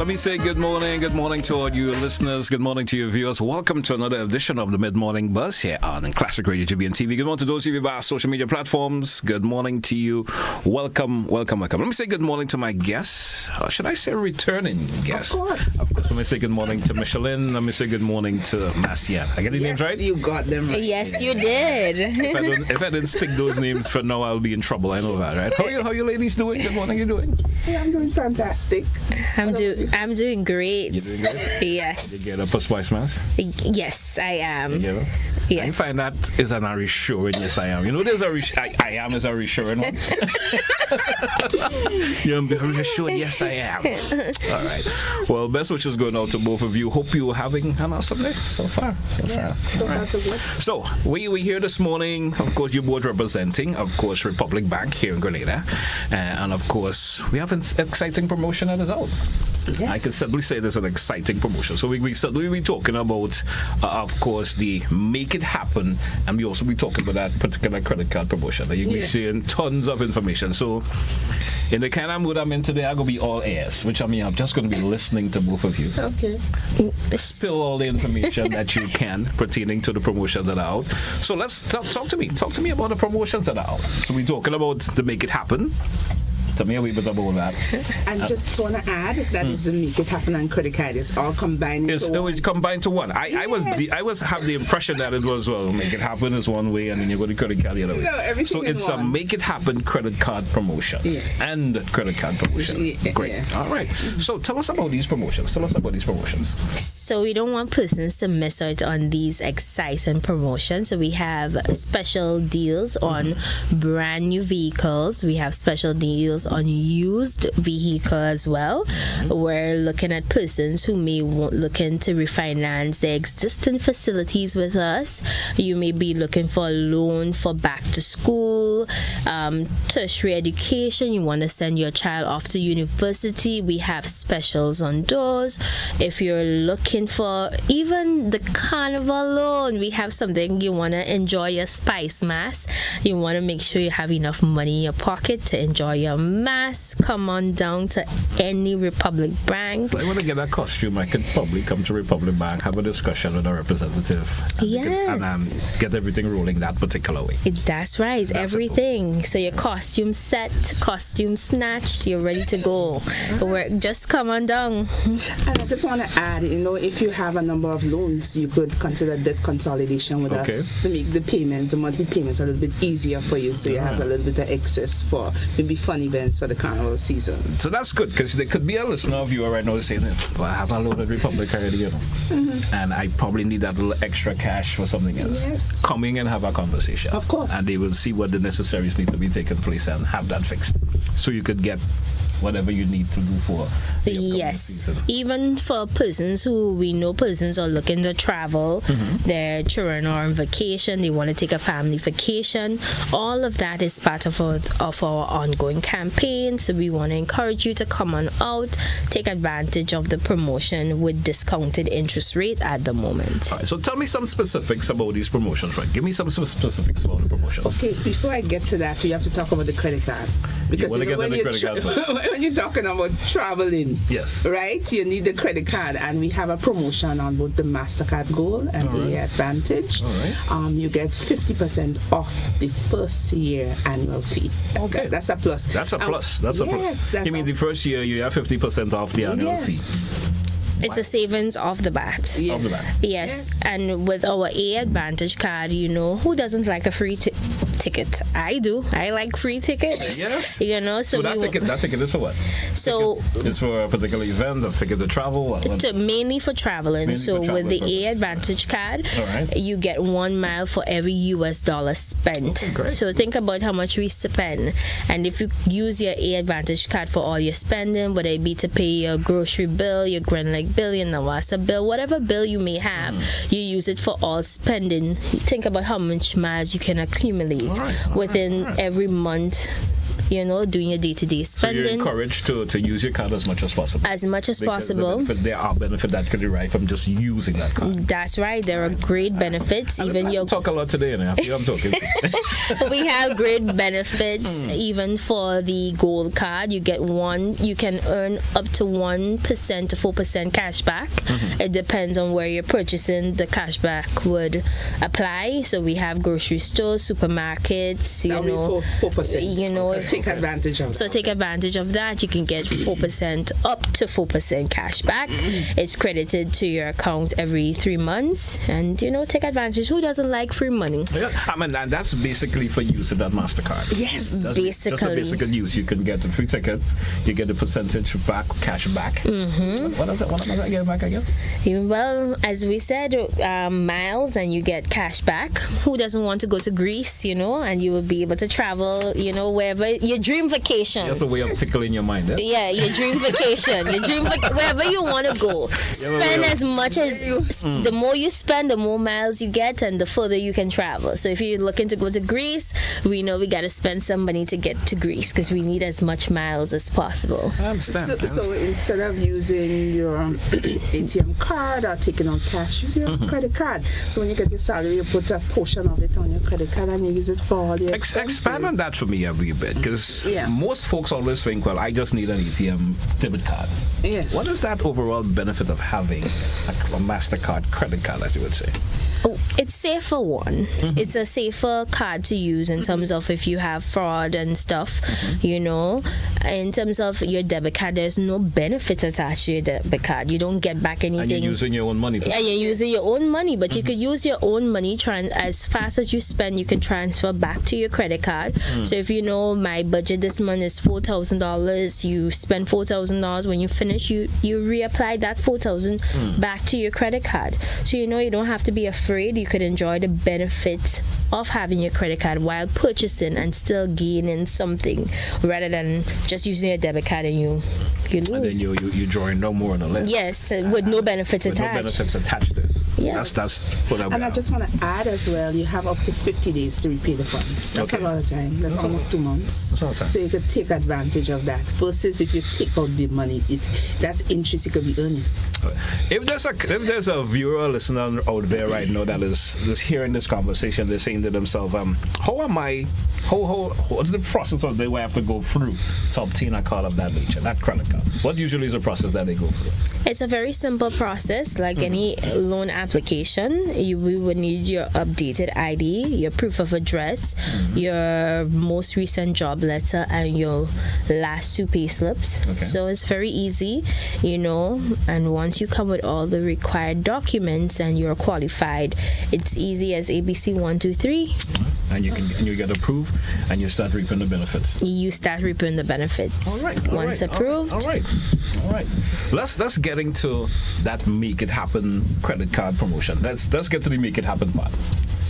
me say good morning to all you listeners, good morning to your viewers. Welcome to another edition of the Mid-Morning Buzz here on Classic Radio GBN TV. Good morning to those of you via our social media platforms. Good morning to you. Welcome. Let me say good morning to my guests. Or should I say returning guests? Of course. Let me say good morning to Michelin. Let me say good morning to Marcia. I get the names right? You got them right. Yes, you did. If I didn't stick those names for now, I'll be in trouble. I know that, right? How you ladies doing? Good morning. You doing? Yeah, I'm doing fantastic. I'm doing great. You doing good? Yes. You get up a spice mask? Yes, I am. Yeah. Yes. I find that is an reassuring yes I am. You know there's I am is a reassuring one. You're reassured, yes I am. All right. Well, best wishes going out to both of you. Hope you're having an awesome day so far. So we here this morning, of course you both representing, of course, Republic Bank here in Grenada. And of course we have an exciting promotion that is out. Yes. I can certainly say there's an exciting promotion. So we certainly be talking about, of course, the Make It Happen, and we also be talking about that particular credit card promotion. You'll be seeing tons of information. So in the kind of mood I'm in today, I'm going to be all ears, which I mean I'm just going to be listening to both of you. Okay. Spill all the information that you can pertaining to the promotions that are out. So let's talk to me. Talk to me about the promotions that are out. So we're talking about the Make It Happen. Tell me a wee bit about that. I just want to add that is the Make It Happen and credit card. It's all combined into one. It's combined to one. I was have the impression that it was, well, Make It Happen is one way and then you go to credit card the other way. No, everything so in it's one. a Make It Happen credit card promotion and credit card promotion. Yeah, Great. yeah. All right. So tell us about these promotions. So we don't want persons to miss out on these exciting promotions. So we have special deals on brand new vehicles. We have special deals on used vehicle as well. We're looking at persons who may looking to refinance their existing facilities with us. You may be looking for a loan for back to school, tertiary education. You want to send your child off to university. We have specials on those. If you're looking for even the carnival loan, we have something. You want to enjoy your spice mass. You want to make sure you have enough money in your pocket to enjoy your mass. Come on down to any Republic Bank. So I want to get that costume. I could probably come to Republic Bank, have a discussion with a representative, and get everything rolling that particular way. That's right. So that's everything. So your costume set, costume snatched, you're ready to go. Just come on down. And I just want to add, if you have a number of loans, you could consider debt consolidation with us to make the monthly payments a little bit easier for you, so you have a little bit of excess for maybe fun events for the carnival season. So that's good, because there could be a listener of you right now saying, well, I have a loaded Republic already, and I probably need that little extra cash for something else. Yes. Coming and have a conversation. Of course. And they will see what the necessaries need to be taken place and have that fixed. So you could get whatever you need to do for the upcoming season. Even for persons we know persons are looking to travel, their children are on vacation, they want to take a family vacation. All of that is part of our ongoing campaign. So we want to encourage you to come on out, take advantage of the promotion with discounted interest rate at the moment. All right, so tell me some specifics about these promotions, right? Give me some specifics about the promotions. Okay, before I get to that, we have to talk about the credit card. Because when you're talking about traveling, yes, right? You need the credit card, and we have a promotion on both the MasterCard Gold and the Advantage. All right. You get 50% off the first year annual fee. Okay, that's a plus. That's a plus. You mean the first year you have 50% off the annual fee? It's a savings off the bat. Yeah. Off the bat. Yes, and with our A Advantage card, who doesn't like a free ticket? I do. I like free tickets. Yes. So that ticket is for what? So it's for a particular event, a ticket to travel? Mainly for traveling. With the A Advantage card, you get 1 mile for every US dollar spent. Okay, great. So think about how much we spend. And if you use your A Advantage card for all your spending, whether it be to pay your grocery bill, your Glen bill, your Nawasa bill, whatever bill you may have, you use it for all spending. Think about how much miles you can accumulate within every month doing your day-to-day spending. So you're encouraged to use your card as much as possible. As much as possible. There are benefits that could derive from just using that card. That's right. There are great benefits. You talk a lot today, and I'm talking. We have great benefits even for the gold card. You can earn up to 1% to 4% cash back. It depends on where you're purchasing. The cashback would apply. So we have grocery stores, supermarkets, 4%. Take advantage of that. So take advantage of that. You can get 4% up to 4% cash back. It's credited to your account every 3 months, and take advantage. Who doesn't like free money? Yeah, and that's basically for use of that MasterCard. Yes, that's basically. Just a basic use. You can get a free ticket. You get a percentage back, cash back. What is it? What am I getting back again? Well, as we said, miles, and you get cash back. Who doesn't want to go to Greece? And you will be able to travel. Wherever your dream vacation. That's a way of tickling your mind. Yeah, your dream vacation. Wherever you want to go. Spend as much as the more you spend, the more miles you get, and the further you can travel. So if you're looking to go to Greece, we know we got to spend some money to get to Greece because we need as much miles as possible. I understand. So instead of using your ATM card or taking out cash, use your credit card. So when you get your salary, you put a portion of it on your credit card and you use it for all your expenses. Expand on that for me a wee bit, because most folks always think, well, I just need an ATM debit card. Yes. What is that overall benefit of having a MasterCard credit card, as you would say? Oh, it's safer one. It's a safer card to use in terms of if you have fraud and stuff, In terms of your debit card, there's no benefit attached to your debit card. You don't get back anything. And you're using your own money. Yeah, you're using your own money, but you could use your own money. As fast as you spend, you can transfer back to your credit card. So if my budget this month is $4,000, you spend $4,000. When you finish, you reapply that $4,000 back to your credit card. So you don't have to be afraid. You could enjoy the benefits of having your credit card while purchasing and still gaining something, rather than just using a debit card and you lose. And then you drawing no more on the list. Yes, with no benefits attached. No benefits attached to it. Yeah. That's what I'm. And I just want to add as well, you have up to 50 days to repay the funds. That's a lot of time. That's almost 2 months. That's a lot of time. So you could take advantage of that. Versus if you take out the money, that's interest you could be earning. If there's a viewer or listener out there right now that is hearing this conversation, they're saying to themselves, what's the process they will have to go through to obtain a card of that nature, that credit card? What usually is the process that they go through? It's a very simple process, like any loan application. We would need your updated ID, your proof of address, your most recent job letter, and your last 2 pay slips. Okay. So it's very easy, and once you come with all the required documents and you're qualified, it's easy as ABC 1, 2, 3. And you get approved and you start reaping the benefits. You start reaping the benefits. All right. Once approved. All right. Let's get into that Make It Happen credit card promotion. Let's get to the Make It Happen part.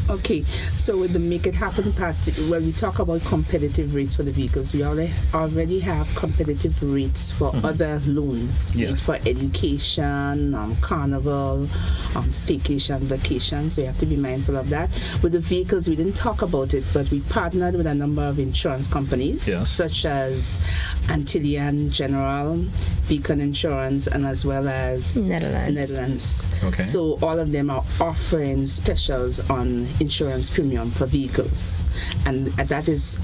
Okay, so with the Make It Happen part, when we talk about competitive rates for the vehicles, we already have competitive rates for other loans, for education, carnival, staycation, vacations. We have to be mindful of that. With the vehicles, we didn't talk about it, but we partnered with a number of insurance companies, such as Antillian General, Beacon Insurance, and as well as Netherlands. Okay. So all of them are offering specials on insurance premium for vehicles, and that is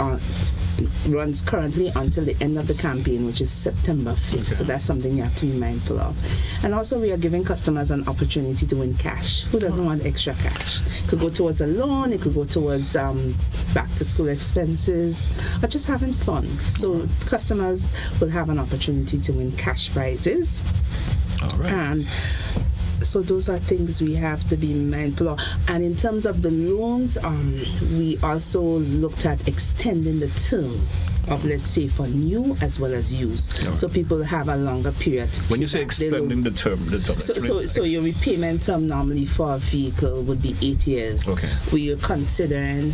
runs currently until the end of the campaign, which is September 5th. Okay. So that's something you have to be mindful of. And also we are giving customers an opportunity to win cash. Who doesn't want extra cash? It could go towards a loan, it could go towards back to school expenses, or just having fun. So customers will have an opportunity to win cash prizes. All right. And so those are things we have to be mindful of. And in terms of the loans, we also looked at extending the term of, let's say, for new as well as used. Right. So people have a longer period. When you say extending the term, so your repayment term normally for a vehicle would be 8 years. Okay. We are considering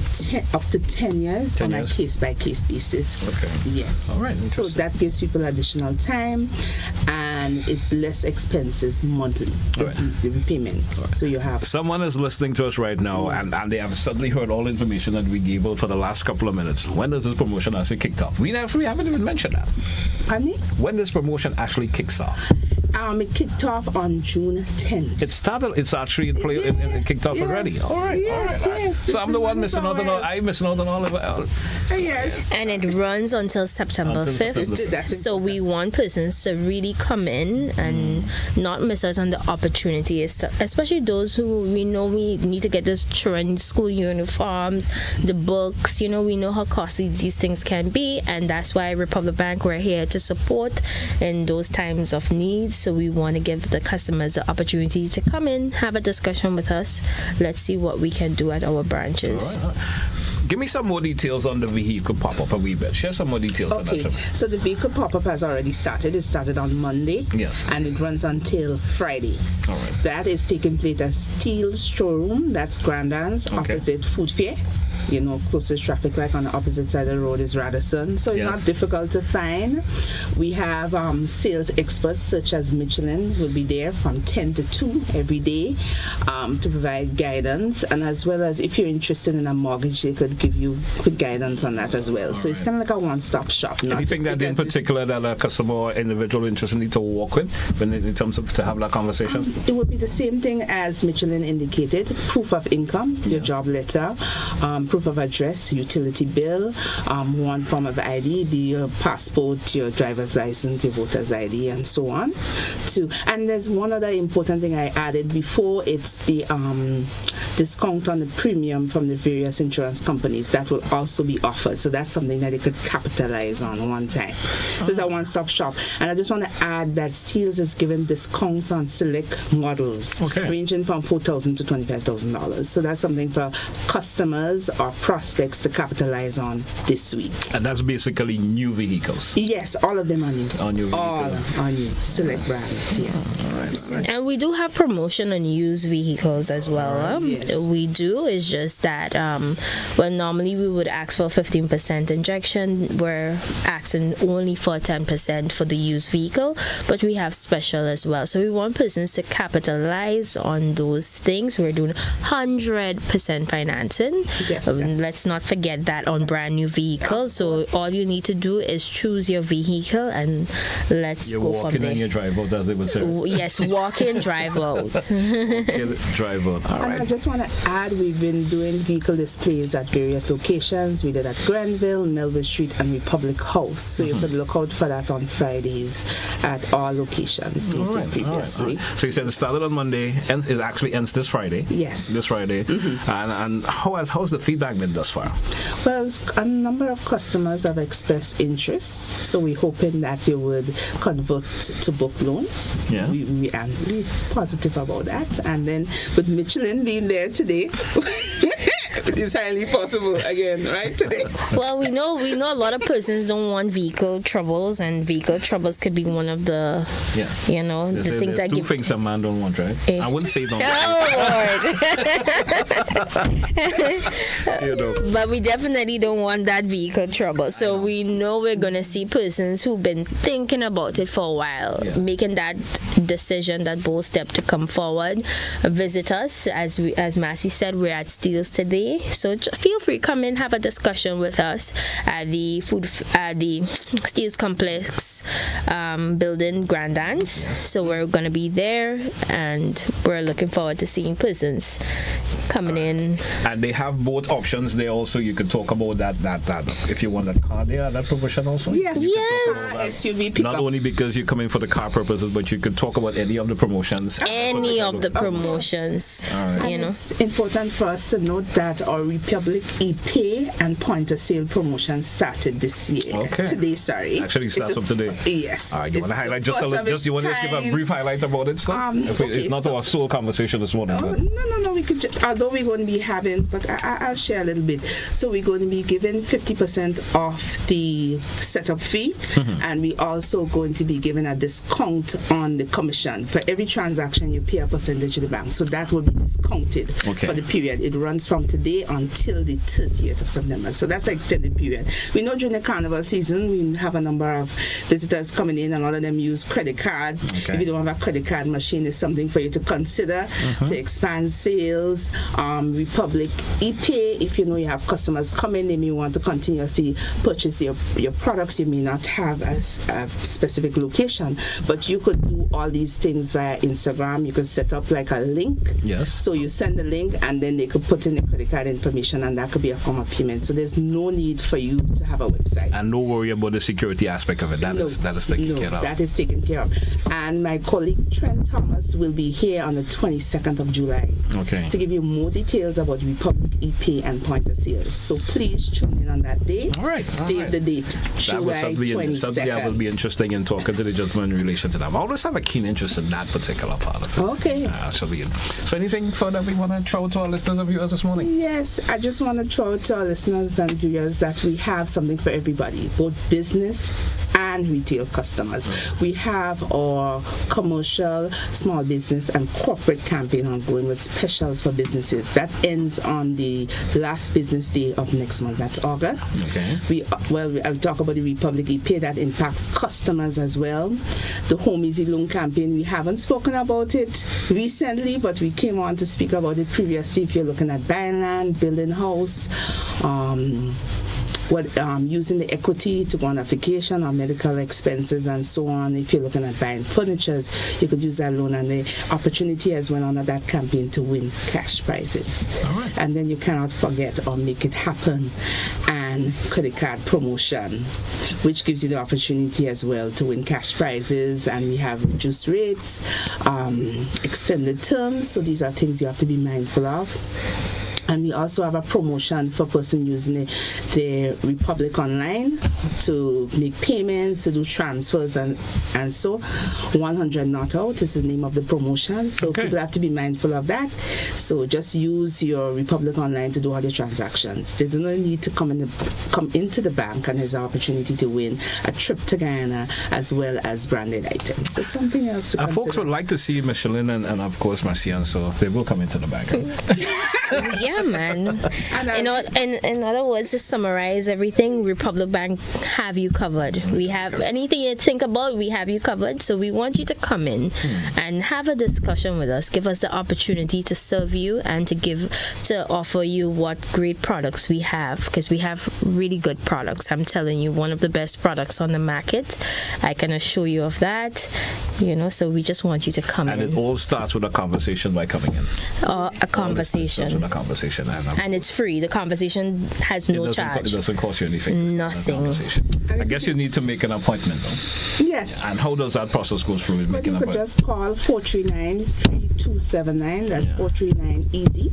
up to 10 years on a case-by-case basis. Okay. Yes. All right. So that gives people additional time. And and it's less expenses monthly, the repayment. So you have... Someone is listening to us right now, and they have suddenly heard all the information that we gave out for the last couple of minutes. When does this promotion actually kick off? We haven't even mentioned that. Pardon me? When this promotion actually kicks off? It kicked off on June 10th. It started. It's actually in play. It kicked off already. All right. Yes. So I'm the one missing out on all. I'm missing out on all of it. Yes. And it runs until September 5th. So we want persons to really come in and not miss out on the opportunity, especially those who we know we need to get this children school uniforms, the books. We know how costly these things can be, and that's why Republic Bank, we're here to support in those times of need. So we want to give the customers the opportunity to come in, have a discussion with us. Let's see what we can do at our branches. All right. Give me some more details on the vehicle pop-up a wee bit. Share some more details on that. So the vehicle pop-up has already started. It started on Monday. Yes. And it runs until Friday. All right. That is taking place at Steele's showroom. That's Grandans, opposite Food Fair. Closest traffic light on the opposite side of the road is Radisson. So it's not difficult to find. We have sales experts such as Michelin will be there from 10 to 2 every day to provide guidance. And as well as if you're interested in a mortgage, they could give you quick guidance on that as well. So it's kind of like a one-stop shop. Anything that in particular that a customer or individual interested need to work with in terms of to have that conversation? It would be the same thing as Michelin indicated. Proof of income, your job letter, proof of address, utility bill, one form of ID, be your passport, your driver's license, your voter's ID, and so on. And there's one other important thing I added before. It's the discount on the premium from the various insurance companies that will also be offered. So that's something that they could capitalize on one time. So it's a one-stop shop. And I just want to add that Steele's is giving discounts on select models, ranging from $4,000 to $25,000. So that's something for customers or prospects to capitalize on this week. And that's basically new vehicles? Yes, all of them are new. All new vehicles? All are new. Select brands, yes. All right. And we do have promotion on used vehicles as well. Yes. We do. It's just that normally we would ask for 15% injection. We're asking only for 10% for the used vehicle, but we have special as well. So we want persons to capitalize on those things. We're doing 100% financing. Yes. Let's not forget that on brand new vehicles. So all you need to do is choose your vehicle and let's go from there. You're walking in your drive out, as they would say. Yes, walk in, drive out. Drive out. All right. And I just want to add, we've been doing vehicle displays at various locations. We did at Grenville, Melville Street, and Republic House. So you could look out for that on Fridays at all locations previously. So you said it started on Monday and it actually ends this Friday. Yes. This Friday. And how's the feedback been thus far? Well, a number of customers have expressed interest, so we're hoping that you would convert to book loans. Yeah. We're positive about that. And then with Michelin being there today, it's highly possible again, right? Today. Well, we know a lot of persons don't want vehicle troubles, and vehicle troubles could be one of the, the things that two things a man don't want, right? I wouldn't say don't. Lord. But we definitely don't want that vehicle trouble. So we know we're gonna see persons who've been thinking about it for a while, making that decision, that bold step to come forward, visit us. As Massey said, we're at Steele's today. So feel free to come in, have a discussion with us at the Steele's Complex building, Grandans. So we're gonna be there, and we're looking forward to seeing persons coming in. And they have both options there also. You could talk about that if you want that car there, that promotion also. Yes. SUV pickup. Not only because you're coming for the car purposes, but you could talk about any of the promotions. Any of the promotions. All right. It's important for us to note that our Republic ePay and point of sale promotion started this year. Okay. Today, sorry. Actually starts from today. Yes. All right. You want to highlight you want to just give a brief highlight about it, sir? It's not our sole conversation this morning. No. We could just, although we're going to be having, but I'll share a little bit. So we're going to be giving 50% off the setup fee, and we also going to be giving a discount on the commission. For every transaction, you pay a percentage to the bank. So that will be discounted for the period. It runs from today until the 30th of September. So that's an extended period. We know during the carnival season, we have a number of visitors coming in, and a lot of them use credit cards. If you don't have a credit card machine, it's something for you to consider to expand sales. Republic ePay, if you know you have customers coming, they may want to continuously purchase your products. You may not have a specific location, but you could do all these things via Instagram. You could set up like a link. Yes. So you send the link, and then they could put in the credit card information, and that could be a form of payment. So there's no need for you to have a website. And no worry about the security aspect of it. That is taken care of. That is taken care of. And my colleague Trent Thomas will be here on the 22nd of July to give you more details about Republic ePay and point of sales. So please tune in on that day. All right. Save the date. July 22nd. Something that will be interesting in talking to the gentleman in relation to that. I always have a keen interest in that particular part of it. Okay. So anything further we want to throw to our listeners and viewers this morning? Yes, I just want to throw to our listeners and viewers that we have something for everybody, both business and retail customers. We have our commercial, small business, and corporate campaign ongoing with specials for businesses. That ends on the last business day of next month. That's August. I'll talk about the Republic ePay that impacts customers as well. The Home Easy Loan campaign, we haven't spoken about it recently, but we came on to speak about it previously. If you're looking at buying land, building house, using the equity to go on a vacation or medical expenses and so on. If you're looking at buying furniture, you could use that loan, and the opportunity as well under that campaign to win cash prizes. And then you cannot forget or make it happen and credit card promotion, which gives you the opportunity as well to win cash prizes, and we have reduced rates, extended terms, so these are things you have to be mindful of. And we also have a promotion for person using the Republic Online to make payments, to do transfers, and so 100 not out is the name of the promotion. So people have to be mindful of that. So just use your Republic Online to do all your transactions. They do not need to come into the bank, and there's an opportunity to win a trip to Guyana as well as branded items. So something else to consider. Folks would like to see Michelin and of course Marcian, so they will come into the bank. Yeah, man. In other words, to summarize everything, Republic Bank have you covered. We have anything you think about, we have you covered. So we want you to come in and have a discussion with us. Give us the opportunity to serve you and to offer you what great products we have, because we have really good products. I'm telling you, one of the best products on the market. I can assure you of that. So we just want you to come in. And it all starts with a conversation by coming in. A conversation. A conversation, and it's free. The conversation has no charge. It doesn't cost you anything. Nothing. I guess you need to make an appointment, though. Yes. And how does that process go through? You could just call 439-3279. That's 439-EASY.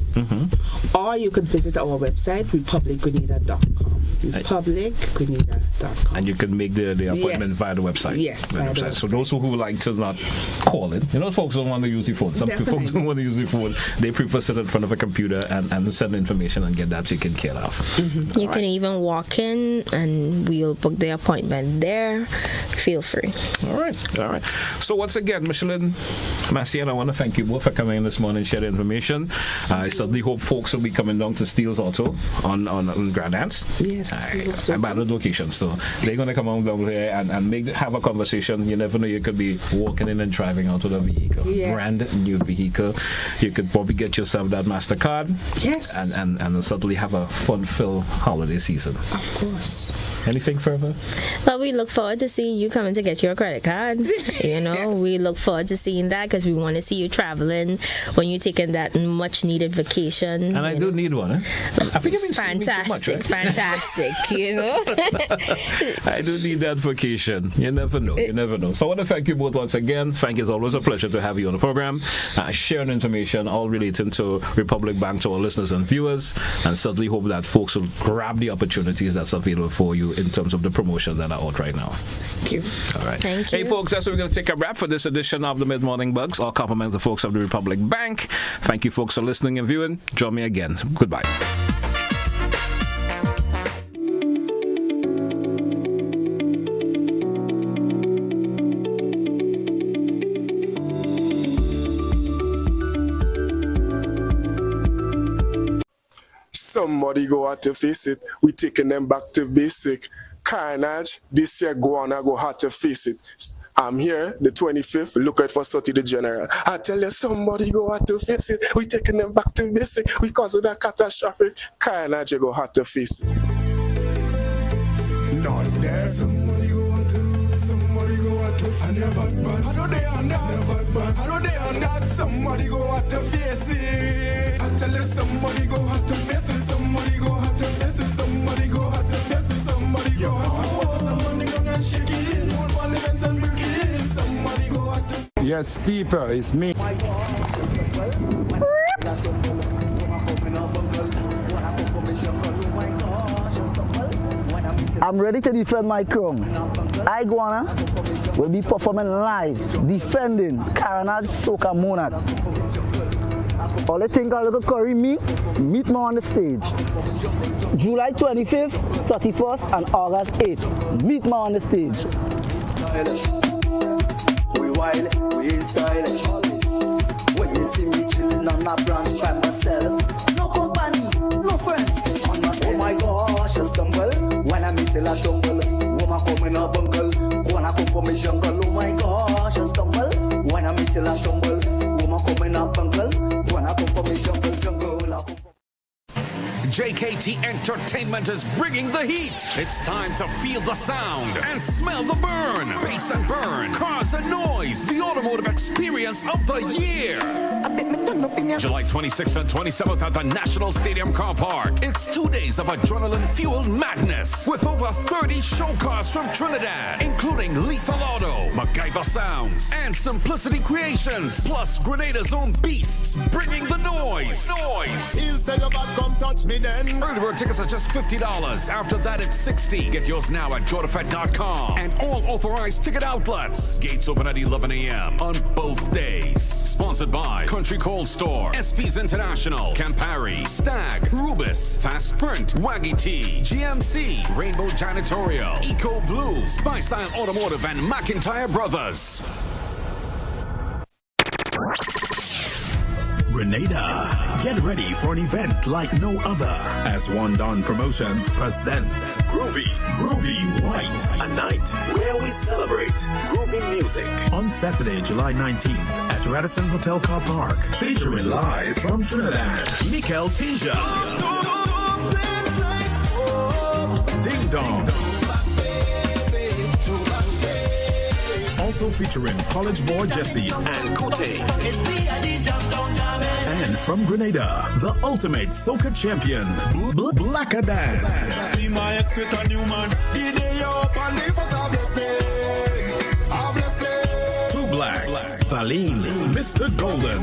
Or you could visit our website, republicgrenada.com. republicgrenada.com. And you can make the appointment via the website. Yes, via the website. So those who like to not call it, folks don't want to use the phone. Some folks don't want to use the phone. They prefer sit in front of a computer and send information and get that taken care of. You can even walk in and we'll book the appointment there. Feel free. All right. So once again, Michelin, Marcian, I want to thank you both for coming in this morning and share the information. I certainly hope folks will be coming down to Steele's Auto on Grand Anse. Yes. I'm at the location, so they're going to come on down here and have a conversation. You never know, you could be walking in and driving out with a vehicle. Brand new vehicle. You could probably get yourself that MasterCard. Yes. And certainly have a fun-filled holiday season. Of course. Anything further? Well, we look forward to seeing you coming to get your credit card. We look forward to seeing that because we want to see you traveling when you're taking that much-needed vacation. And I do need one. I think you've been fantastic. I do need that vacation. You never know. So I want to thank you both once again. Frank, it's always a pleasure to have you on the program, sharing information all relating to Republic Bank to our listeners and viewers, and certainly hope that folks will grab the opportunities that's available for you in terms of the promotions that are out right now. Thank you. All right. Thank you. Hey, folks, that's where we're going to take a wrap for this edition of the Mid-Morning Bugs. All compliments of folks of the Republic Bank. Thank you, folks, for listening and viewing. Join me again. Goodbye. Somebody go out to face it. We taking them back to basic. Carnage, this year go hard to face it. I'm here, the 25th, look out for Soti the General. I tell you, somebody go out to face it. We taking them back to basic. Because of that catastrophic carnage, you go hard to face it. Not there, somebody go out to find your bad. I know they are not, somebody go out to face it. I tell you, somebody go out to face it. Somebody go out to face it. Somebody go out to face it. Somebody go out to face it. Somebody go and shake it. One events and break it. Somebody go out to. Yes, people, it's me. I'm ready to defend my crown. I, Guana, will be performing live, defending Carnage Soca Monarch. All they think a little curry meet me on the stage. July 25th, 31st, and August 8th. Meet me on the stage. We wild, we in style. When you see me chilling on a branch by myself, no company, no friends. Oh my gosh, I stumble. When I meet till I tumble, woman come in a bungle, wanna come from me jungle. Oh my gosh, I stumble. When I meet till I tumble, woman come in a bungle, wanna come from me jungle. JKT Entertainment is bringing the heat. It's time to feel the sound and smell the burn. Bass and burn, cars and noise. The automotive experience of the year. July 26th and 27th at the National Stadium Car Park. It's 2 days of adrenaline-fueled madness with over 30 show cars from Trinidad, including Lethal Auto, MacGyver Sounds, and Simplicity Creations, plus Grenada's own beasts bringing the noise. He'll say your bad, come touch me then. Early bird tickets are just $50. After that, it's $60. Get yours now at gotofed.com and all authorized ticket outlets. Gates open at 11 a.m. on both days. Sponsored by Country Cold Store, SP's International, Campari, Stag, Rubis, Fast Print, Waggy Tea, GMC, Rainbow Janitorial, Eco Blue, Spice Style Automotive, and McIntyre Brothers. Grenada, get ready for an event like no other as One Don Promotions presents Groovy White, a night where we celebrate groovy music on Saturday, July 19th at Radisson Hotel Car Park, featuring live from Trinidad, Mikel Teja, Ding Dong, also featuring College Boy Jesse and Kote. And from Grenada, the ultimate soca champion, Blacka Dan. See my exit a new man. Two Blacks, Valine, Mr. Golden,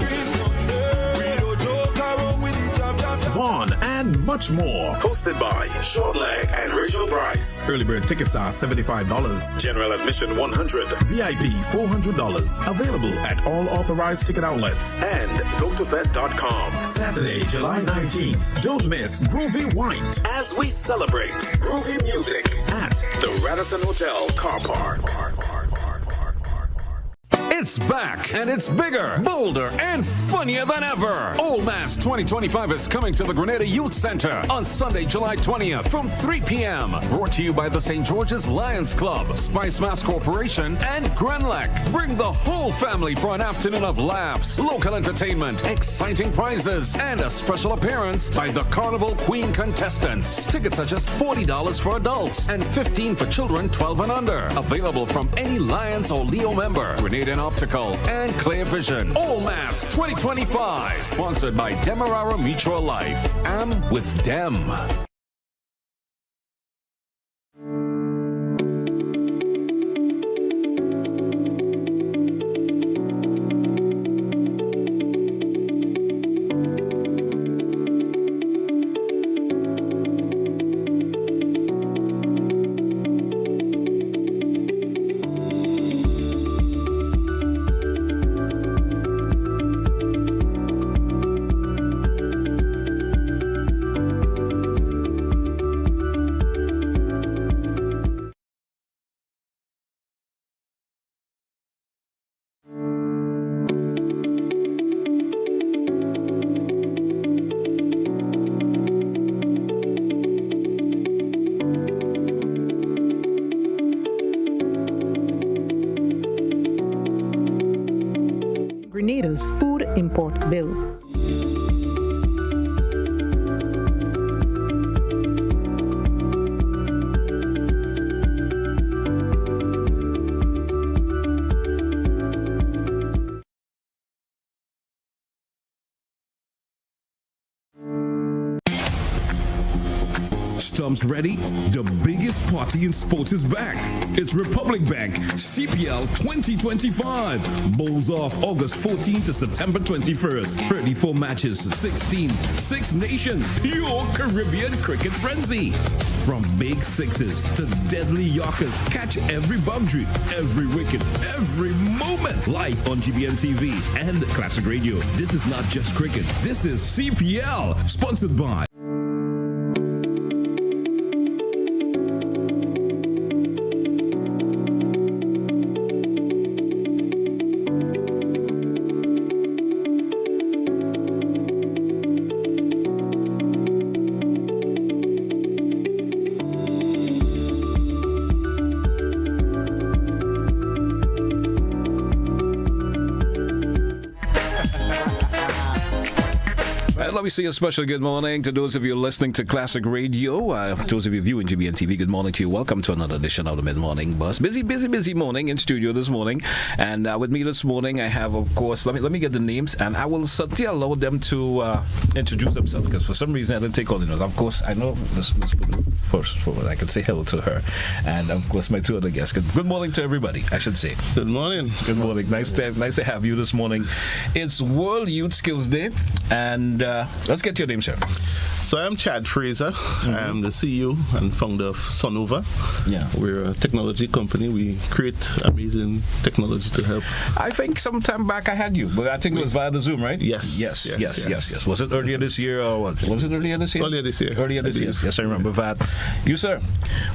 Vaughn, and much more. Hosted by Shortleg and Rachel Price. Early bird tickets are $75. General admission $100. VIP $400. Available at all authorized ticket outlets and gotofed.com. Saturday, July 19th. Don't miss Groovy White as we celebrate groovy music at the Radisson Hotel Car Park. It's back, and it's bigger, bolder, and funnier than ever. Old Mass 2025 is coming to the Grenada Youth Center on Sunday, July 20th from 3 p.m. Brought to you by the St. George's Lions Club, Spice Mass Corporation, and Grenlec. Bring the whole family for an afternoon of laughs, local entertainment, exciting prizes, and a special appearance by the Carnival Queen contestants. Tickets are just $40 for adults and $15 for children 12 and under. Available from any Lions or Leo member. Grenada Optical and Clear Vision. All Mass 2025. Sponsored by Demerara Mutual Life. I'm with Dem. bill. Stumps ready? The biggest party in sports is back. It's Republic Bank CPL 2025. Bowls off August 14th to September 21st. 34 matches, 6 teams, 6 nations. Your Caribbean cricket frenzy. From big sixes to deadly yorkers, catch every boundary, every wicket, every moment. Live on GBN TV and Classic Radio. This is not just cricket. This is CPL. Sponsored by let me say a special good morning to those of you listening to Classic Radio. Those of you viewing GBN TV, good morning to you. Welcome to another edition of the Mid-Morning Bus. Busy morning in studio this morning. And with me this morning, I have, of course, let me get the names, and I will certainly allow them to introduce themselves, because for some reason I didn't take all the notes. Of course, I know Miss Pulu first, I can say hello to her. And of course, my two other guests. Good morning to everybody, I should say. Good morning. Good morning. Nice to have you this morning. It's World Youth Skills Day, and let's get your name, sir. So I'm Chad Fraser. I'm the CEO and founder of Sonova. Yeah. We're a technology company. We create amazing technology to help. I think sometime back I had you, but I think it was via the Zoom, right? Yes. Was it earlier this year, or was it earlier this year? Earlier this year. Yes, I remember that. You, sir?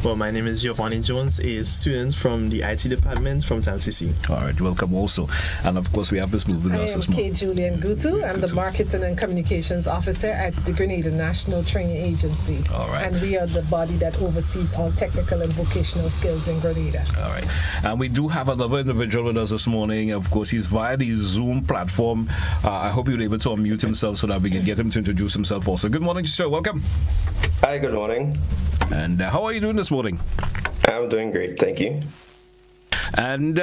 Well, my name is Giovanni Jones, a student from the IT department from TAMCC. All right, welcome also. And of course, we have this moving us this morning. I am Kay Julian Gutu. I'm the Marketing and Communications Officer at the Grenada National Training Agency. All right. And we are the body that oversees all technical and vocational skills in Grenada. All right. And we do have another individual with us this morning. Of course, he's via the Zoom platform. I hope you're able to unmute himself so that we can get him to introduce himself also. Good morning, sir. Welcome. Hi, good morning. And how are you doing this morning? I'm doing great, thank you. And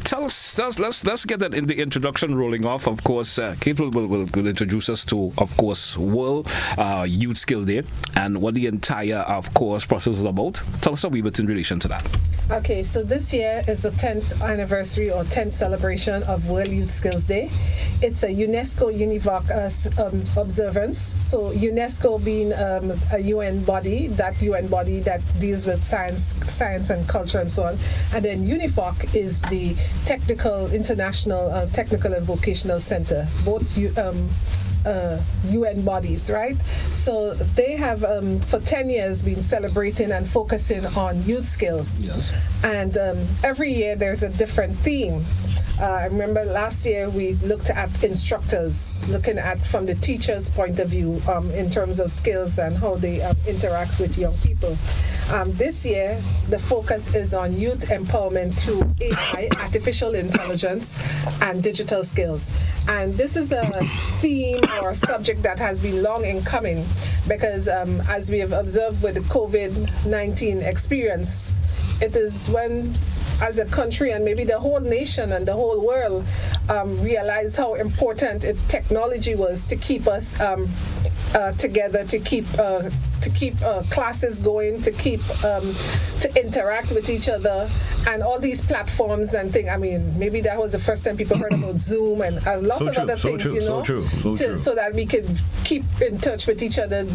tell us, let's get that in the introduction rolling off. Of course, Kate will introduce us to, of course, World Youth Skill Day and what the entire, of course, process is about. Tell us a wee bit in relation to that. Okay, so this year is the 10th anniversary or 10th celebration of World Youth Skills Day. It's a UNESCO UNIVOC observance. So UNESCO being a UN body that deals with science and culture and so on. And then UNIVOC is the International Technical and Vocational Center, both UN bodies, right? So they have for 10 years been celebrating and focusing on youth skills. Yes. And every year there's a different theme. I remember last year we looked at instructors, looking at from the teacher's point of view in terms of skills and how they interact with young people. This year, the focus is on youth empowerment through AI, artificial intelligence, and digital skills. And this is a theme or a subject that has been long in coming because as we have observed with the COVID-19 experience, it is when as a country and maybe the whole nation and the whole world realized how important technology was to keep us together, to keep classes going, to interact with each other, and all these platforms and things. I mean, maybe that was the first time people heard about Zoom and a lot of other things, so that we could keep in touch with each other,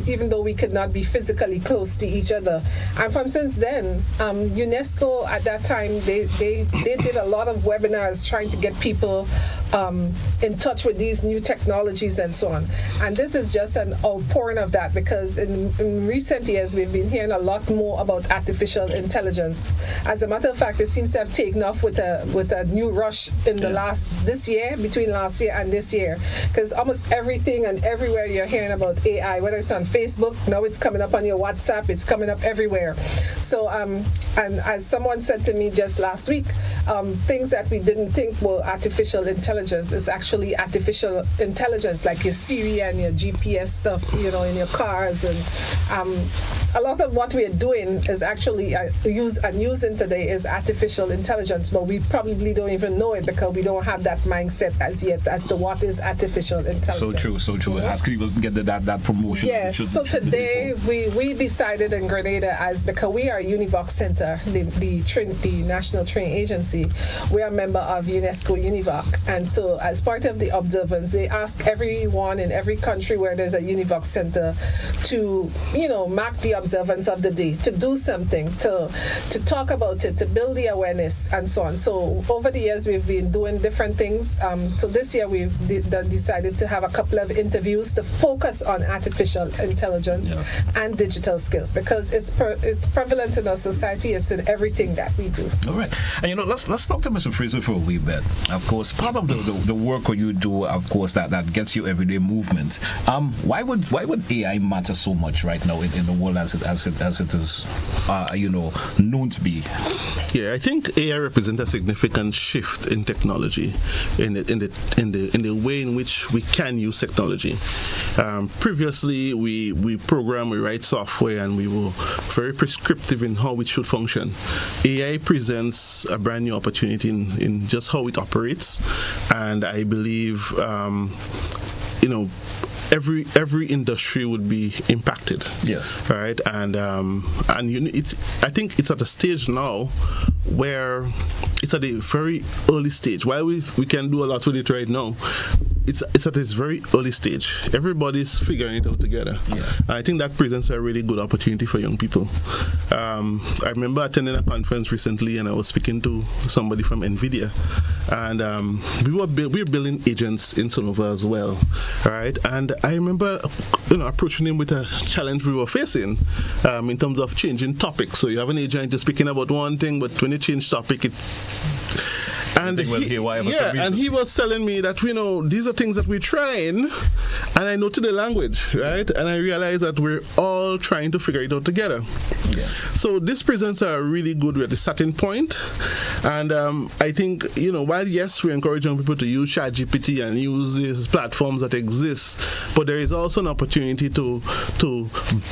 even though we could not be physically close to each other. And from since then, UNESCO at that time they did a lot of webinars trying to get people in touch with these new technologies and so on. And this is just an outpouring of that because in recent years we've been hearing a lot more about artificial intelligence. As As a matter of fact, it seems to have taken off with a new rush in the between last year and this year, because almost everything and everywhere you're hearing about AI, whether it's on Facebook, now it's coming up on your WhatsApp, it's coming up everywhere. So and as someone said to me just last week, things that we didn't think were artificial intelligence is actually artificial intelligence, like your Siri and your GPS stuff, in your cars. And a lot of what we are doing is actually using today is artificial intelligence, but we probably don't even know it because we don't have that mindset as yet as to what is artificial intelligence. So true. Actually, we get that promotion. Yes. So today we decided in Grenada, because we are a UNIVOC Center, the National Training Agency, we are a member of UNESCO UNIVOC, and so as part of the observance, they ask everyone in every country where there's a UNIVOC Center to mark the observance of the day, to do something, to talk about it, to build the awareness, and so on. So over the years, we've been doing different things. So this year, we've decided to have a couple of interviews to focus on artificial intelligence and digital skills, because it's prevalent in our society. It's in everything that we do. All right. And let's talk to Mr. Fraser for a wee bit. Of course, part of the work that you do, of course, that gets you everyday movement. Why would AI matter so much right now in the world as it is known to be? Yeah, I think AI represents a significant shift in technology, in the way in which we can use technology. Previously, we program, we write software, and we were very prescriptive in how it should function. AI presents a brand new opportunity in just how it operates, and I believe every industry would be impacted. Yes. Right. And I think it's at a stage now where it's at a very early stage. While we can do a lot with it right now, it's at this very early stage. Everybody's figuring it out together. Yeah. I think that presents a really good opportunity for young people. I remember attending a conference recently, and I was speaking to somebody from NVIDIA, and we were building agents in Sonova as well, right? And I remember approaching him with a challenge we were facing in terms of changing topics. So you have an agent just speaking about one thing, but when you change topic, and he was telling me that these are things that we're trying, and I noted the language, right? And I realized that we're all trying to figure it out together. Yeah. So this presents a really good at the starting point, and I think while yes, we're encouraging people to use ChatGPT and use these platforms that exist, but there is also an opportunity to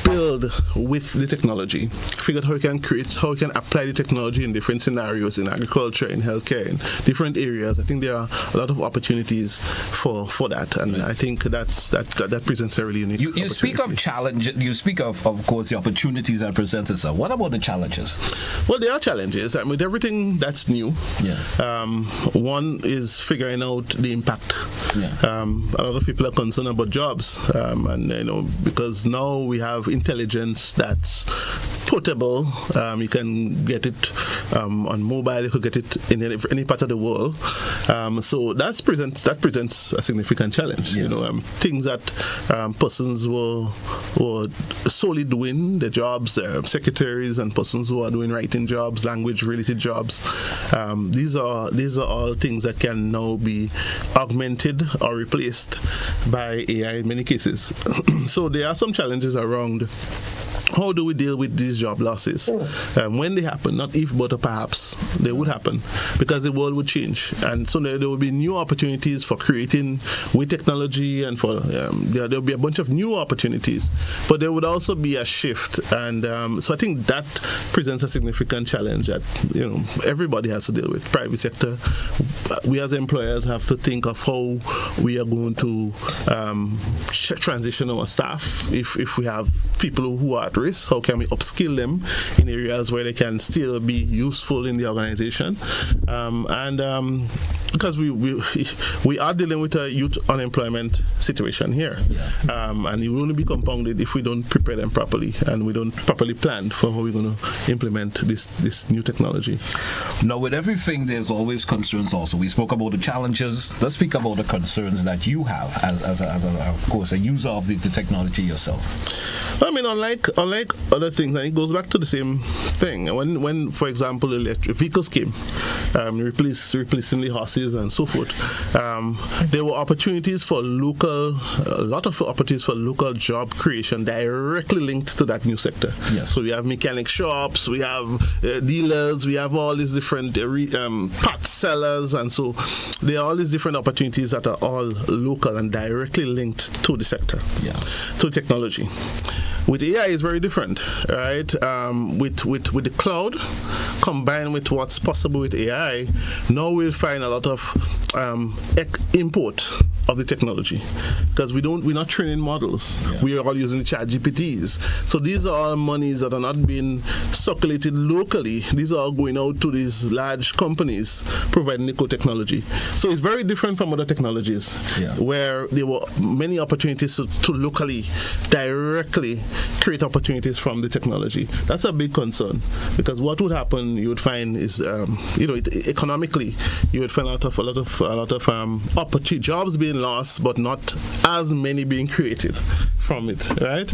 build with the technology, figure out how you can apply the technology in different scenarios, in agriculture, in healthcare, in different areas. I think there are a lot of opportunities for that, and I think that presents a really unique opportunity. You speak of challenge. You speak of course, the opportunities that present itself. What about the challenges? Well, there are challenges. With everything that's new, one is figuring out the impact. Yeah. A lot of people are concerned about jobs, and because now we have intelligence that's portable. You can get it on mobile. You could get it in any part of the world. So that presents a significant challenge. Yes. Things that persons were solely doing the jobs, secretaries and persons who are doing writing jobs, language-related jobs. These are all things that can now be augmented or replaced by AI in many cases. So there are some challenges around how do we deal with these job losses when they happen? Not if, but perhaps they would happen, because the world would change, and so there will be new opportunities for creating with technology, and for there will be a bunch of new opportunities, but there would also be a shift, and so I think that presents a significant challenge that everybody has to deal with. Private sector, we as employers have to think of how we are going to transition our staff if we have people who are at risk. How can we upskill them in areas where they can still be useful in the organization? because we are dealing with a youth unemployment situation here, and it will only be compounded if we don't prepare them properly and we don't properly plan for how we're going to implement this new technology. Now, with everything, there's always concerns. Also, we spoke about the challenges. Let's speak about the concerns that you have as of course, a user of the technology yourself. I mean, unlike other things, and it goes back to the same thing. When for example, electric vehicles came, replacing the horses and so forth, there were opportunities for a lot of opportunities for local job creation directly linked to that new sector. Yes. So we have mechanic shops, we have dealers, we have all these different parts sellers, and so there are all these different opportunities that are all local and directly linked to the sector, to technology. With AI, it's very different, right? With the cloud combined with what's possible with AI, now we'll find a lot of import of the technology, because we're not training models. We are all using the chat GPTs. So these are all monies that are not being circulated locally. These are all going out to these large companies providing the technology. So it's very different from other technologies, where there were many opportunities to locally, directly create opportunities from the technology. That's a big concern, because what would happen, you would find is, economically, you would find a lot of opportunity jobs being lost, but not as many being created from it, right?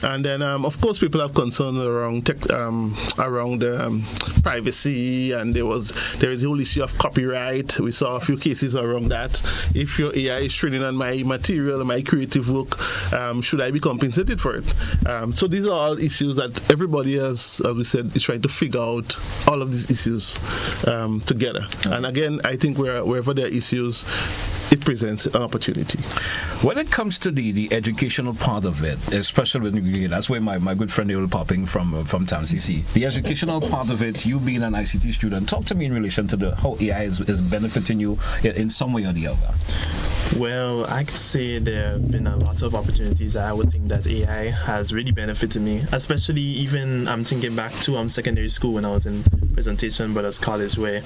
And then, of course, people have concerns around privacy, and there is the whole issue of copyright. We saw a few cases around that. If your AI is training on my material, my creative work, should I be compensated for it? So these are all issues that everybody, as we said, is trying to figure out all of these issues together. And again, I think wherever there are issues, it presents an opportunity. When it comes to the educational part of it, especially when that's where my good friend will popping from TAMCC. The educational part of it, you being an ICT student, talk to me in relation to how AI is benefiting you in some way or the other. Well, I could say there have been a lot of opportunities. I would think that AI has really benefited me, especially even I'm thinking back to secondary school when I was in Presentation Brothers College, where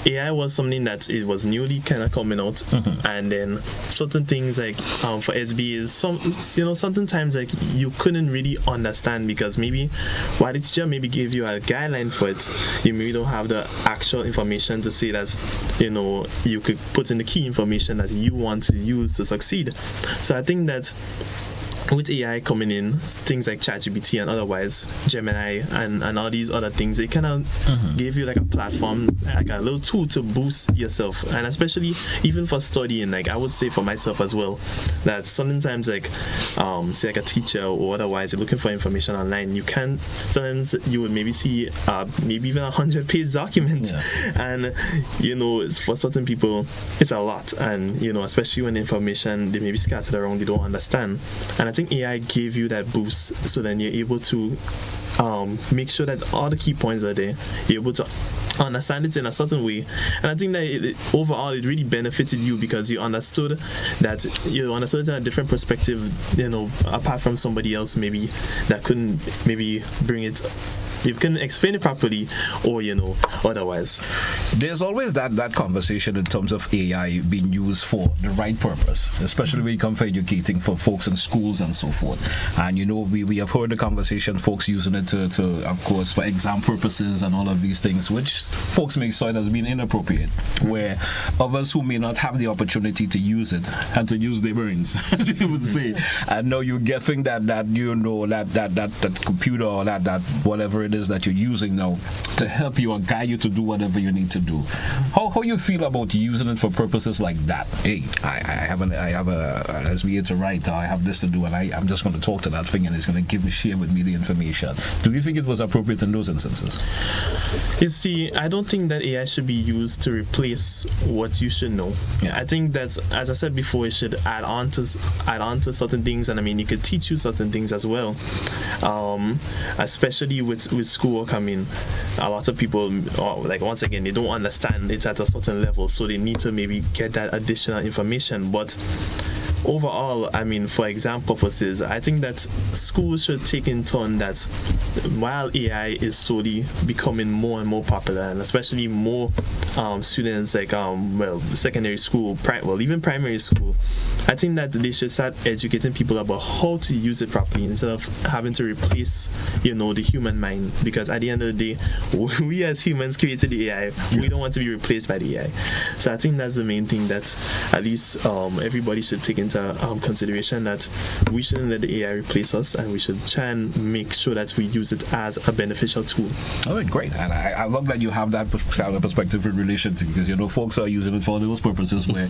AI was something that it was newly kind of coming out, and then certain things like for SB is sometimes like you couldn't really understand, because maybe while the teacher maybe gave you a guideline for it, you maybe don't have the actual information to say that you could put in the key information that you want to use to succeed. So I think that with AI coming in, things like ChatGPT and otherwise, Gemini and all these other things, they kind of give you like a platform, like a little tool to boost yourself. And especially even for studying, like I would say for myself as well, that sometimes like say like a teacher or otherwise, you're looking for information online, sometimes you would maybe see maybe even 100-page document, and for certain people it's a lot, and especially when information they may be scattered around, they don't understand. And I think AI gave you that boost, so then you're able to make sure that all the key points are there. You're able to understand it in a certain way, and I think that overall it really benefited you, because you understood it in a different perspective, apart from somebody else maybe that couldn't maybe bring it. You can explain it properly, or otherwise. There's always that conversation in terms of AI being used for the right purpose, especially when you come for educating for folks in schools and so forth. And we have heard the conversation, folks using it to of course for exam purposes and all of these things, which folks may saw it as being inappropriate, where others who may not have the opportunity to use it and to use their brains, you would say, and now you're guessing that computer or that whatever it is that you're using now to help you or guide you to do whatever you need to do. How you feel about using it for purposes like that? Hey, I have a as we to write, I have this to do, and I'm just going to talk to that thing, and it's going to share with me the information. Do you think it was appropriate in those instances? You see, I don't think that AI should be used to replace what you should know. I think that, as I said before, it should add on to certain things, and I mean, it could teach you certain things as well. Especially with schoolwork, I mean, a lot of people, once again, they don't understand it at a certain level, so they need to maybe get that additional information. But overall, I mean, for exam purposes, I think that schools should take in turn that while AI is slowly becoming more and more popular, and especially more students like secondary school, even primary school, I think that they should start educating people about how to use it properly instead of having to replace, the human mind. Because at the end of the day, we as humans created the AI. We don't want to be replaced by the AI. So I think that's the main thing that at least everybody should take into consideration, that we shouldn't let the AI replace us, and we should try and make sure that we use it as a beneficial tool. All right, great. And I love that you have that perspective in relation to, because folks are using it for those purposes where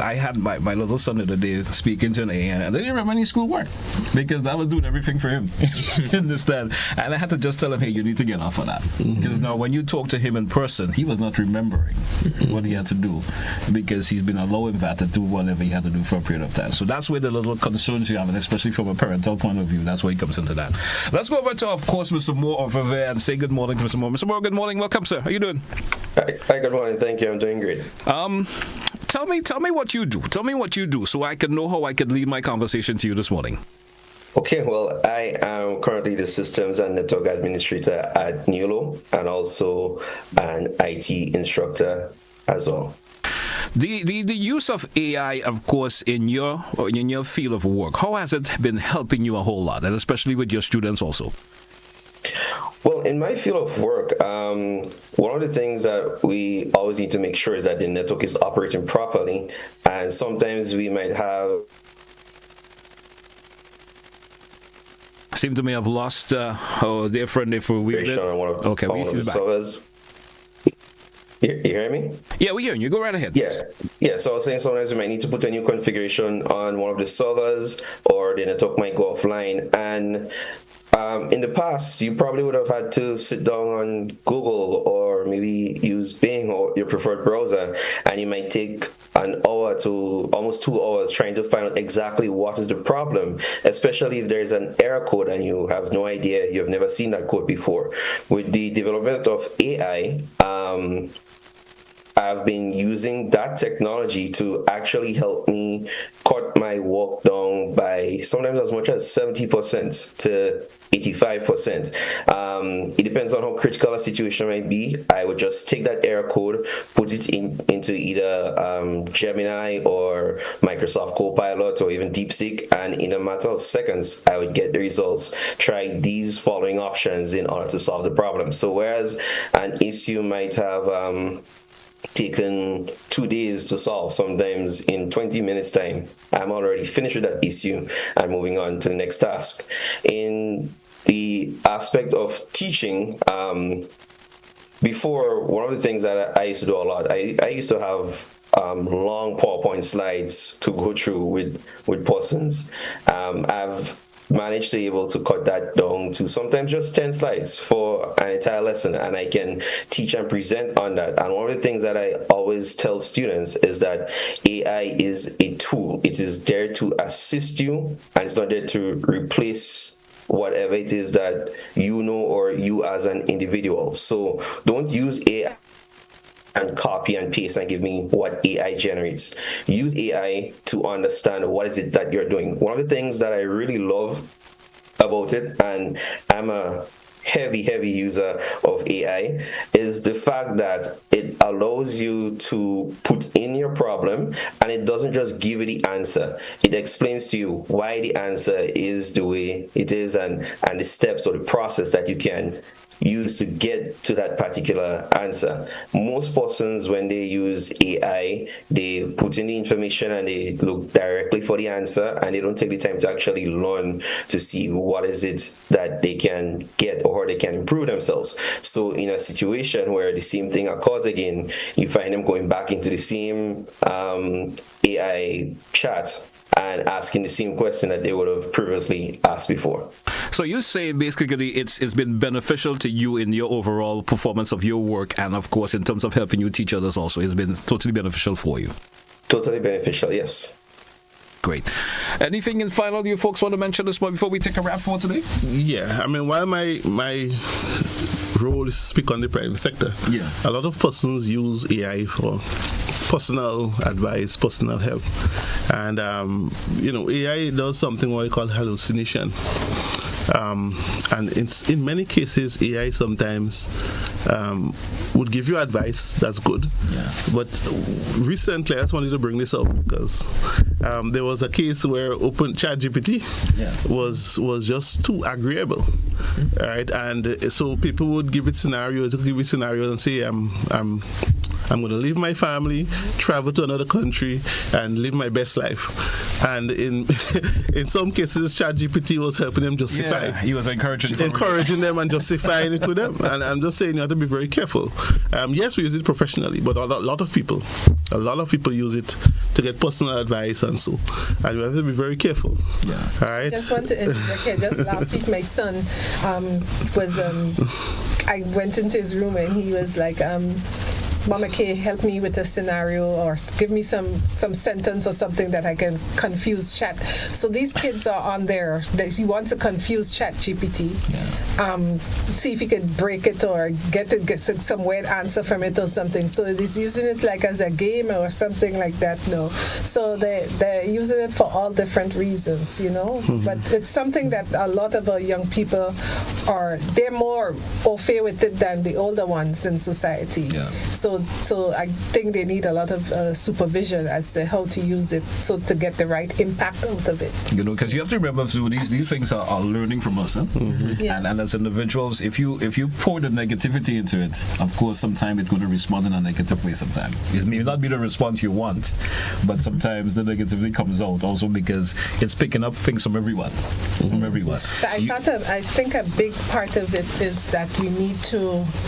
I had my little son the other day speaking to an AI, and I didn't remember any schoolwork because I was doing everything for him. Understand? And I had to just tell him, hey, you need to get off of that. Because now when you talk to him in person, he was not remembering what he had to do because he's been allowing that to do whatever he had to do for a period of time. So that's where the little concerns you have, and especially from a parental point of view, that's where he comes into that. Let's go over to, of course, Mr. Moore over there and say good morning to Mr. Moore. Mr. Moore, good morning. Welcome, sir. How you doing? Hi, good morning. Thank you. I'm doing great. Tell me what you do. Tell me what you do so I can know how I could lead my conversation to you this morning. Okay, well, I am currently the Systems and Network Administrator at NULO and also an IT instructor as well. The use of AI, of course, in your field of work, how has it been helping you a whole lot, and especially with your students also? Well, in my field of work, one of the things that we always need to make sure is that the network is operating properly, and sometimes we might have... Seem to me I've lost dear friend if we okay, we see back. You hear me? Yeah, we hear you. Go right ahead. Yeah. So I was saying sometimes we might need to put a new configuration on one of the servers, or the network might go offline. And in the past, you probably would have had to sit down on Google or maybe use Bing or your preferred browser, and you might take an hour to almost 2 hours trying to find out exactly what is the problem, especially if there's an error code and you have no idea, you've never seen that code before. With the development of AI, I've been using that technology to actually help me cut my work down by sometimes as much as 70% to 85%. It depends on how critical a situation might be. I would just take that error code, put it into either Gemini or Microsoft Copilot or even DeepSeek, and in a matter of seconds, I would get the results. Try these following options in order to solve the problem. So whereas an issue might have taken 2 days to solve, sometimes in 20 minutes time, I'm already finished with that issue and moving on to the next task. In the aspect of teaching, before, one of the things that I used to do a lot, I used to have long PowerPoint slides to go through with persons. I've managed to be able to cut that down to sometimes just 10 slides for an entire lesson, and I can teach and present on that. And one of the things that I always tell students is that AI is a tool. It is there to assist you, and it's not there to replace whatever it is that you know or you as an individual. So don't use AI and copy and paste and give me what AI generates. Use AI to understand what is it that you're doing. One of the things that I really love about it, and I'm a heavy user of AI, is the fact that it allows you to put in your problem, and it doesn't just give you the answer. It explains to you why the answer is the way it is, and the steps or the process that you can use to get to that particular answer. Most persons, when they use AI, they put in the information and they look directly for the answer, and they don't take the time to actually learn to see what is it that they can get or how they can improve themselves. So in a situation where the same thing occurs again, you find them going back into the same AI chat and asking the same question that they would have previously asked before. So you say basically it's been beneficial to you in your overall performance of your work, and of course in terms of helping you teach others also, it's been totally beneficial for you. Totally beneficial, yes. Great. Anything in final you folks want to mention this morning before we take a wrap for today? Yeah, I mean, while my role is to speak on the private sector. Yeah. A lot of persons use AI for personal advice, personal help. And, AI does something what we call hallucination. And in many cases, AI sometimes would give you advice that's good. Yeah. But recently, I just wanted to bring this up because there was a case where Open ChatGPT was just too agreeable, right? And so people would give it scenarios, and say, I'm going to leave my family, travel to another country, and live my best life. And in some cases, ChatGPT was helping them justify. Yeah, he was encouraging them and justifying it to them. And I'm just saying you have to be very careful. Yes, we use it professionally, but a lot of people use it to get personal advice and so. And you have to be very careful. Yeah. All right. Just want to interject here. Just last week, my son was. I went into his room and he was like. Mama K, help me with a scenario or give me some sentence or something that I can confuse chat. So these kids are on there. He wants to confuse ChatGPT. Yeah. See if he can break it or get some weird answer from it or something. So he's using it like as a game or something like that. No. So they're using it for all different reasons, Mm-hmm. But it's something that a lot of our young people they're more au fait with it than the older ones in society. Yeah. So I think they need a lot of supervision as to how to use it to get the right impact out of it. Because you have to remember, so these things are learning from us. Huh? Mm-hmm. Yes. And as individuals, if you pour the negativity into it, of course, sometimes it's going to respond in a negative way sometimes. It may not be the response you want, but sometimes the negativity comes out also because it's picking up things from everyone. So I think a big part of it is that we need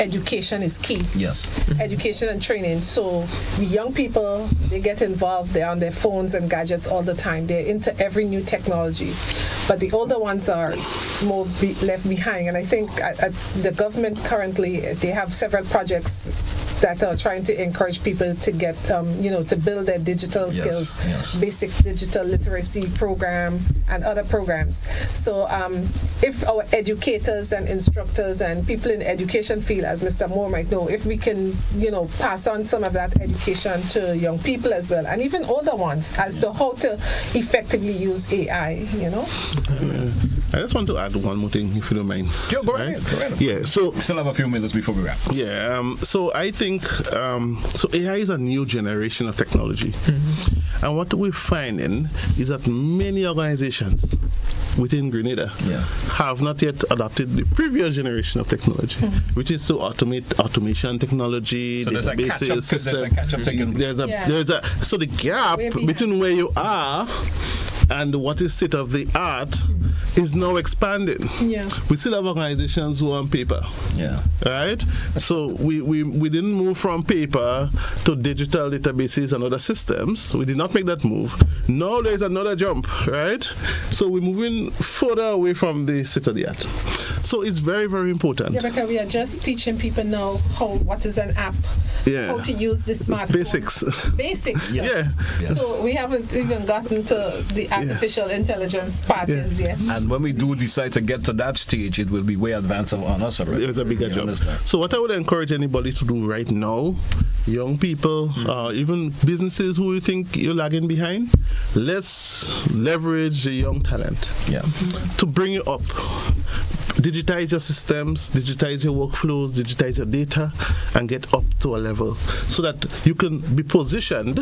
education is key. Yes. Education and training. So young people, they get involved. They're on their phones and gadgets all the time. They're into every new technology. But the older ones are more left behind. And I think the government currently, they have several projects that are trying to encourage people to get, to build their digital skills, basic digital literacy program and other programs. So if our educators and instructors and people in the education field, as Mr. Moore might know, if we can, pass on some of that education to young people as well, and even older ones, as to how to effectively use AI, I just want to add one more thing, if you don't mind. Go ahead. Yeah, so... We still have a few minutes before we wrap. Yeah, so I think, so AI is a new generation of technology. Mm-hmm. And what we're finding is that many organizations within Grenada have not yet adopted the previous generation of technology, which is to automate automation technology, so databases, there's a catch-up taken. So the gap between where you are and what is state of the art is now expanding. Yes. We still have organizations who are on paper. Yeah. Right? So we didn't move from paper to digital databases and other systems. We did not make that move. Now there's another jump, right? So we're moving further away from the state of the art. So it's very, very important. Yeah, because we are just teaching people now what is an app, how to use the smartphone. Basics. Yeah. So we haven't even gotten to the artificial intelligence part yet. And when we do decide to get to that stage, it will be way advanced on us already. It's a bigger job. So what I would encourage anybody to do right now, young people, even businesses who you think you're lagging behind, let's leverage the young talent to bring you up. Digitize your systems, digitize your workflows, digitize your data, and get up to a level so that you can be positioned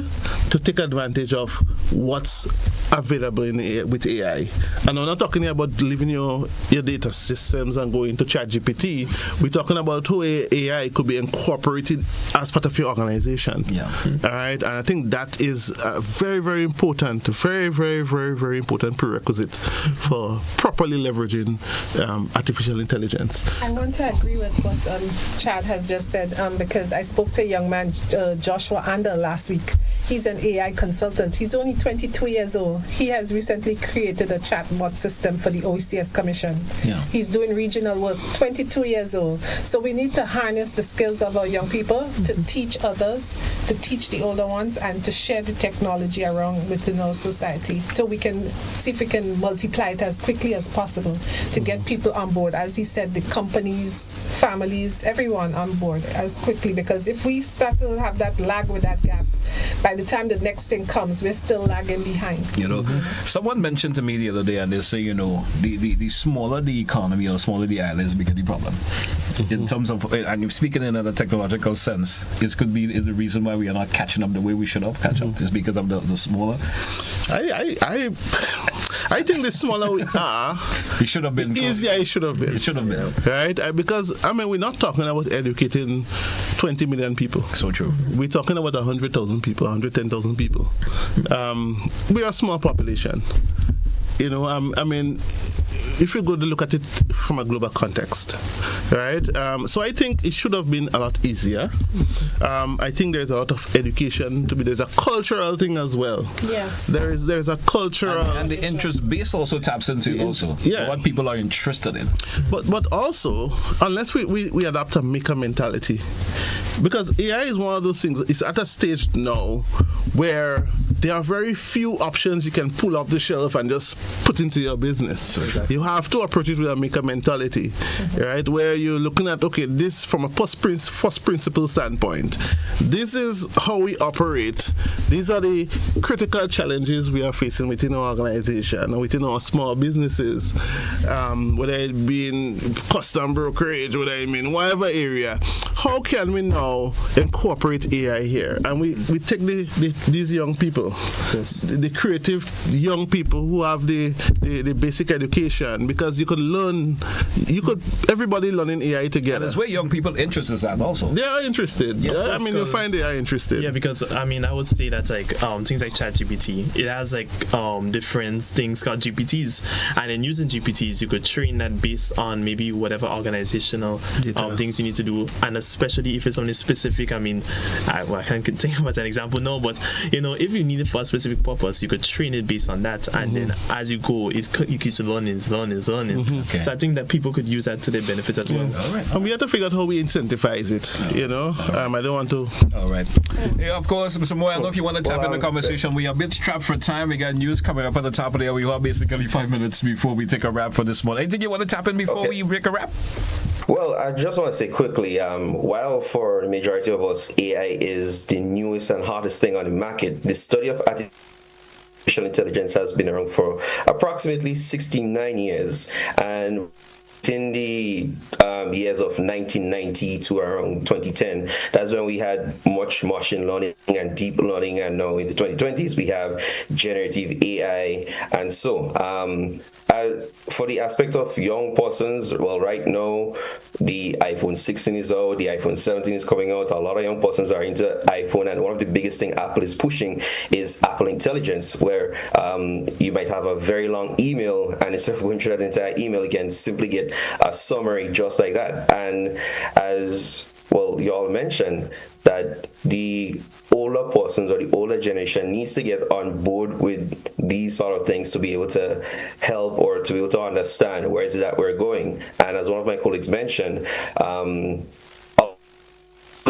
to take advantage of what's available with AI. And I'm not talking about leaving your data systems and going to ChatGPT. We're talking about how AI could be incorporated as part of your organization. Yeah. All right. And I think that is a very, very important, very, very, very, very important prerequisite for properly leveraging artificial intelligence. I want to agree with what Chad has just said because I spoke to a young man, Joshua Ander, last week. He's an AI consultant. He's only 22 years old. He has recently created a chatbot system for the OECS Commission. Yeah. He's doing regional work, 22 years old. So we need to harness the skills of our young people to teach others, to teach the older ones, and to share the technology around within our society so we can see if we can multiply it as quickly as possible to get people on board, as he said, the companies, families, everyone on board as quickly, because if we start to have that lag with that gap, by the time the next thing comes, we're still lagging behind. Someone mentioned to me the other day, and they say, the smaller the economy or the smaller the island, is bigger the problem. In terms of, and you're speaking in a technological sense, it could be the reason why we are not catching up the way we should have catch up is because of the smaller. I think the smaller we are, it should have been. The easier it should have been. It should have been. Right? Because, we're not talking about educating 20 million people. So true. We're talking about 100,000 people, 110,000 people. We are a small population. If you go to look at it from a global context, right? So I think it should have been a lot easier. I think there's a lot of education to be. There's a cultural thing as well. Yes. There's a cultural and the interest base also taps into it also. Yeah. What people are interested in. But also, unless we adapt a maker mentality, because AI is one of those things. It's at a stage now where there are very few options you can pull off the shelf and just put into your business. You have to approach it with a maker mentality, right? Where you're looking at, okay, this from a first principle standpoint. This is how we operate. These are the critical challenges we are facing within our organization, within our small businesses, whether it be in custom brokerage, whether it be in whatever area. How can we now incorporate AI here? And we take these young people, the creative young people who have the basic education, because everybody learning AI together. And it's where young people interested in also. They are interested. Yeah, you'll find they are interested. Yeah, because I would say that things like ChatGPT, it has different things called GPTs, and in using GPTs, you could train that based on maybe whatever organizational things you need to do, and especially if it's something specific. I can't think about an example now, but if you need it for a specific purpose, you could train it based on that, and then as you go, you keep learning. Okay. So I think that people could use that to their benefit as well. All right. And we have to figure out how we incentivize it. I don't want to. All right. Yeah, of course, Mr. Moore, I don't know if you want to tap in the conversation. We are a bit strapped for time. We got news coming up at the top of the hour. We have basically 5 minutes before we take a wrap for this morning. Anything you want to tap in before we break a wrap? Well, I just want to say quickly, while for the majority of us, AI is the newest and hottest thing on the market, the study of artificial intelligence has been around for approximately 69 years. And in the years of 1990 to around 2010, that's when we had much machine learning and deep learning, and now in the 2020s we have generative AI. And so for the aspect of young persons, well, right now the iPhone 16 is out, the iPhone 17 is coming out. A lot of young persons are into iPhone, and one of the biggest thing Apple is pushing is Apple Intelligence, where you might have a very long email, and instead of going through that entire email, you can simply get a summary just like that. And as well, you all mentioned that the older persons or the older generation needs to get on board with these sort of things to be able to help or to be able to understand where is it that we're going. And as one of my colleagues mentioned,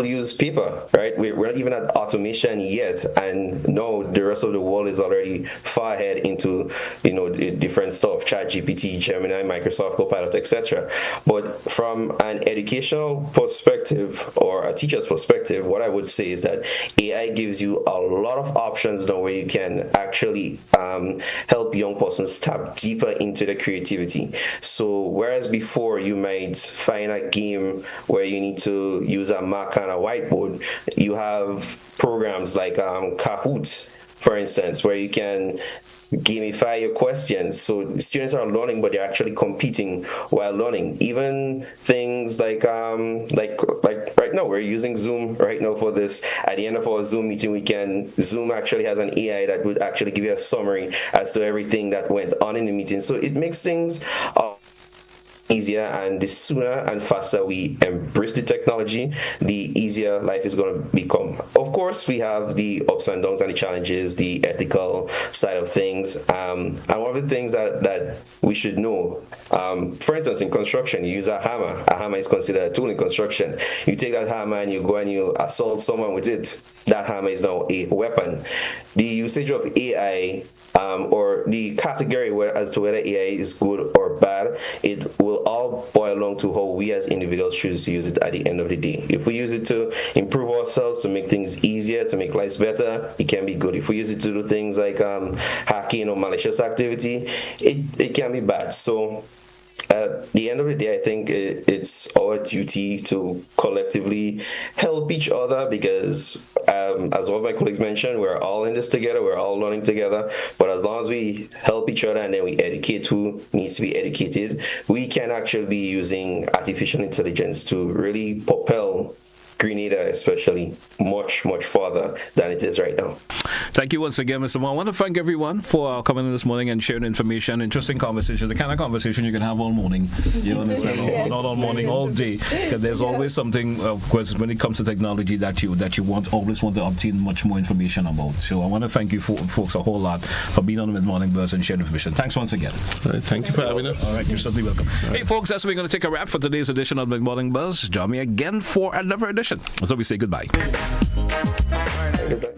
use paper, right? We're not even at automation yet, and no, the rest of the world is already far ahead into the different stuff, ChatGPT, Gemini, Microsoft Copilot, etc. But from an educational perspective or a teacher's perspective, what I would say is that AI gives you a lot of options now where you can actually help young persons tap deeper into the creativity. So whereas before you might find a game where you need to use a marker and a whiteboard, you have programs like Kahoot, for instance, where you can gamify your questions. So students are learning, but they're actually competing while learning. Even things like right now, we're using Zoom right now for this. At the end of our Zoom meeting, Zoom actually has an AI that would actually give you a summary as to everything that went on in the meeting. So it makes things easier, and the sooner and faster we embrace the technology, the easier life is going to become. Of course, we have the ups and downs and the challenges, the ethical side of things, and one of the things that we should know, for instance, in construction, you use a hammer. A hammer is considered a tool in construction. You take that hammer and you go and you assault someone with it. that hammer is now a weapon. The usage of AI or the category as to whether AI is good or bad, it will all boil down to how we as individuals choose to use it at the end of the day. If we use it to improve ourselves, to make things easier, to make lives better, it can be good. If we use it to do things like hacking or malicious activity, it can be bad. So at the end of the day, I think it's our duty to collectively help each other because, as one of my colleagues mentioned, we're all in this together, we're all learning together. But as long as we help each other and then we educate who needs to be educated, we can actually be using artificial intelligence to really propel Grenada especially much farther than it is right now. Thank you once again, Mr. Moore. I want to thank everyone for coming in this morning and sharing information, interesting conversations, the kind of conversation you can have all morning. You understand? Yes. Not all morning, all day. Because there's always something, of course, when it comes to technology that you always want to obtain much more information about. So I want to thank you folks a whole lot for being on the Mid-Morning Buzz and sharing information. Thanks once again. All right, thank you for having us. All right, you're certainly welcome. Hey, folks, that's where we're going to take a wrap for today's edition of Mid-Morning Buzz. Join me again for another edition. So we say goodbye. Goodbye.